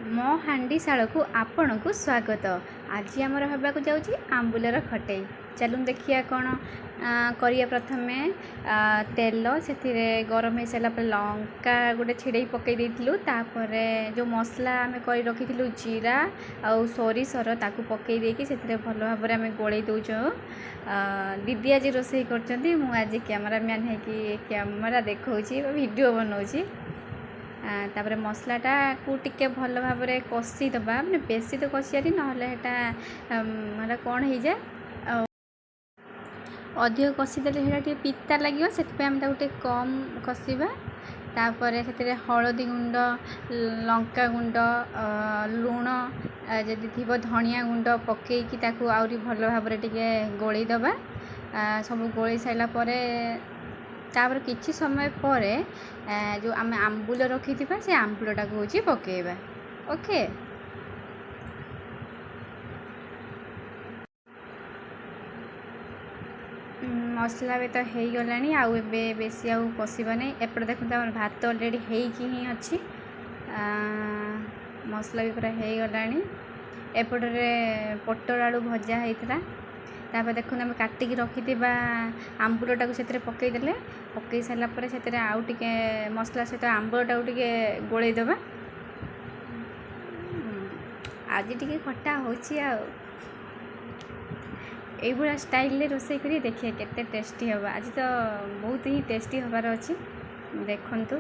मो हांडीशाल को आपण को स्वागत। आज आमर हवाक जाऊँगी आंबुलर खटई। चलूँ देखिए कौन करिए। प्रथमे तेल से गरम हो सारा लंका गोटे छिड़े पकई देलु। जो मसला आम कर रखी जीरा आउ सोरिषर ताकू पकई देकी से भल भाव आम गोल दौचु। दीदी आज रोसे कर आज कैमरामैन है कि कैमरा देखा वीडियो बनाऊँगी। तापर मसलाटा को टिके भल भाव में कषिदबा मैंने बेसी तो कषियारी ना कौन हो जाए अधिक कषिदेले से पिता लगे से गोटे कम कषा। तापर से हलदी गुंड लंका गुंड लुण जदि थी धनिया गुंड पकईकी आहरी भल भाव में टिके गोलैदबा। सब गोल सारापर तापर किछि समय पर जो आम आंबुल रखी से आंबुलटा को हूँ पकेबा। ओके मसला भी तो हो गला आउ बेसी आउ कषा नहीं। एपट देखते आम भात अलरेडी ही अच्छी मसला भी पूरा हो गला। एपटे पोटल आलू भजा होता। तापर देखो आम काटिक रखि आंबुलटा को से पकईदे पकई सारापर से आउ टे मसला सहित आंबुलटा टे गोलैदबा। आज टे खटा होची यही स्टाइल रोसे करी देखिए केते टेस्टी होगा। आज तो बहुत ही टेस्टी होबार अच्छी देखंतु।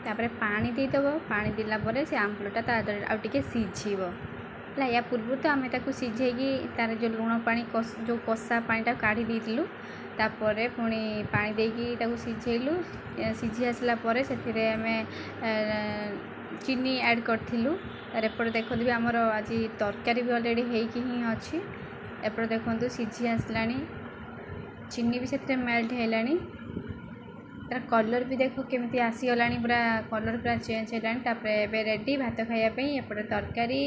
तापर पानी देदेव पानी देला से आंबुलटा आउटे सीझब है। या पूर्व तो आम सीझेकी तार जो लुण पानी जो कषा पानीटा काढ़ी देलु। तापर पुणी पानी देकी सीझेलु। सीझी आसला से आम चीनी ऐड करूँ। एपट देखो भी आमर आज तरकारी भी अलरेडी ही अच्छी। एपट देखो सीझी आसला चीनी भी से मेल्ट होलानी। तार कलर भी देखो केमती आसीगला पूरा कलर पूरा चेंज है। रेडी भात खायापी एपटे तरकारी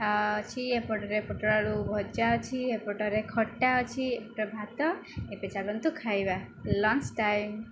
अच्छी एपटे पोटल आलू भजा अच्छी एपटे खट्टा अच्छी एपटे भात। एपे चलतु खाइबा लंच टाइम।